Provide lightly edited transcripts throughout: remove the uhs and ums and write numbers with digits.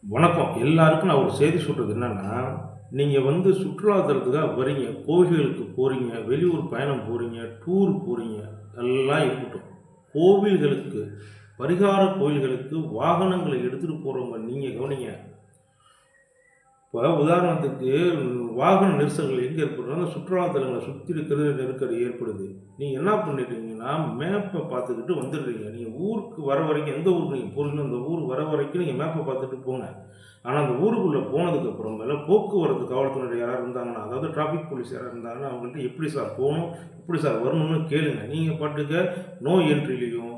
வணக்கம். எல்லாருக்கும் நான் ஒரு செய்தி சொல்றது என்னன்னா, நீங்க சுற்றுலா தலத்துக்காக வரீங்க, கோவில்களுக்கு போறீங்க, வெளியூர் பயணம் போறீங்க, டூர் போறீங்க, எல்லாம் இருக்கட்டும். கோவில்களுக்கு, பரிகார கோயில்களுக்கு வாகனங்கள எடுத்துட்டு போறவங்க நீங்க கவனிங்க. இப்ப உதாரணத்துக்கு வாகன நெரிசல்கள் எங்க ஏற்படுதுன்னா, சுற்றுலா தலங்கள சுத்தி இருக்கிற நெருக்கடி ஏற்படுது. நீங்க என்ன பண்ணிடுறீங்கன்னா, மேப்ப பார்த்துக்கிட்டு வந்துடுறீங்க. நீங்க ஊருக்கு வர வரைக்கும் எந்த ஊருக்கு நீங்க போறீங்களோ, அந்த ஊர் வர வரைக்கும் நீங்க மேப்ப பார்த்துட்டு போங்க. ஆனா, அந்த ஊருக்குள்ள போனதுக்கு அப்புறமேல போக்குவரத்து காவல்துறையினர் யாராவது இருந்தாங்கன்னா, அதாவது டிராஃபிக் போலீஸ் யாராவது இருந்தாங்கன்னா, அவங்கள்ட்ட எப்படி சார் போணும்? எப்படி சார் வரணும்னு கேளுங்க. நீங்க பாட்டுக்கு நோ என்ட்ரிலயும்,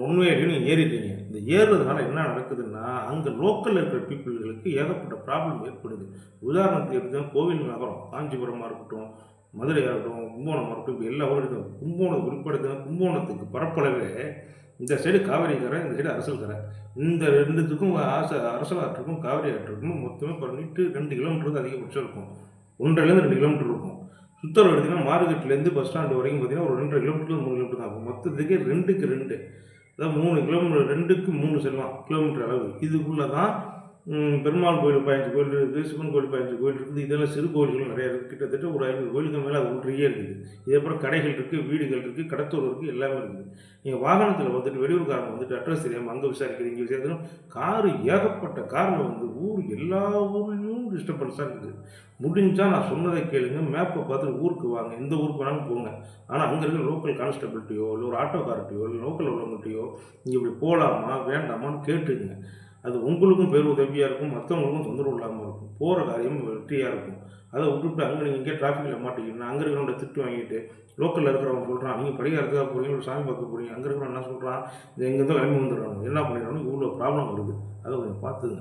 ஒன் வேலயும் நீங்க ஏறிட்டீங்க. இந்த ஏறுறதுனால என்ன நடக்குதுன்னா, அங்க லோக்கல்ல இருக்கிற பீப்பிள்களுக்கு ஏகப்பட்ட ப்ராப்ளம் ஏற்படுது. உதாரணத்துக்கு எடுத்தீங்கன்னா, கோவில் நகரம் காஞ்சிபுரமா இருக்கட்டும், மதுரையா இருக்கட்டும், கும்பகோணமா இருக்கட்டும், இப்ப எல்லா ஊரும் கும்பகோணம் குறிப்பிட கும்பகோணத்துக்கு பரப்பளவே இந்த சைடு காவிரி கரை, இந்த சைடு அரசல் கரை. இந்த 2த்துக்கும் அரசல் ஆற்றுக்கும், காவிரி ஆற்றுக்கும் மொத்தமே பண்ணிட்டு 2 கிலோமீட்டர் தான் அதிகபட்சம் இருக்கும். 1 1/2லேருந்து 2 கிலோமீட்டர் இருக்கும். சுத்தளவு எடுத்தீங்கன்னா, மார்க்கெட்லேருந்து பஸ் ஸ்டாண்ட் வரைக்கும் பார்த்தீங்கன்னா, ஒரு 2 1/2 கிலோமீட்டர் 3 கிலோமீட்டர் தான் ஆகும். மொத்தத்துக்கே 2க்கு 2 அதாவது 3 கிலோமீட்டர் 2க்கு 3 செல்லலாம் கிலோமீட்டர் அளவு. இதுக்குள்ள தான் பெருமாள் கோயில் 15 கோயில் இருக்குது, சிவன் கோயில் 15 கோயில் இருக்குது. இதெல்லாம் சிறு கோயில்கள் நிறையா இருக்குது. கிட்டத்தட்ட ஒரு 500 கோயிலுக்கு மேலே அது உள்ளேயே இருக்குது. இதேபோல் கடைகள் இருக்குது, வீடுகள் இருக்குது, கடத்தூர் இருக்குது, எல்லாமே இருக்குது. நீங்கள் வாகனத்தில் வெளியூர்காரங்க அட்ரஸ் தெரியாமல் அங்கே விசாரிக்கிறீங்க, இங்கே விசாரிக்கிறோம். காரு ஏகப்பட்ட காரில் ஊர் எல்லா ஊர்லேயும் டிஸ்டர்பன்ஸாக இருக்குது. முடிஞ்சால் நான் சொன்னதை கேளுங்க, மேப்பை பார்த்துட்டு ஊருக்கு வாங்க, எந்த ஊருக்கு வேணாலும் போங்க. ஆனால் அங்கே இருக்கிற லோக்கல் கான்ஸ்டபிள்கிட்டையோ இல்லை ஒரு ஆட்டோக்கார்ட்டையோ இல்லை லோக்கல் உள்ளவங்கள்ட்டையோ இங்கே இப்படி போகலாமா வேண்டாமான்னு கேட்டுக்குங்க. அது உங்களுக்கும் பேருதவியா இருக்கும், மத்தவங்களுக்கும் தொந்தரவு இல்லாம இருக்கும். போற காரியம் வெற்றியா இருக்கும். அத விட்டுட்டு அங்க நீங்க எங்கேயோ டிராஃபிக்ல மாட்டிக்கிட்டு, அங்க இருக்கிறவன்ட்ட திட்டு வாங்கிட்டு, லோக்கல்ல இருக்கிறவன் சொல்றான், நீங்க பரிகாரத்துக்காக போறீங்க, ஒரு சாமி பார்க்க போறீங்க. அங்க இருக்கிறவன் என்ன சொல்றான், இங்க எங்கேருந்தோ கிளம்பி வந்துடுறானுங்க. என்ன பண்ணிடுறானுங்க, இவ்வளோ ப்ராப்ளம் வருது. அத கொஞ்சம் பார்த்துக்கங்க.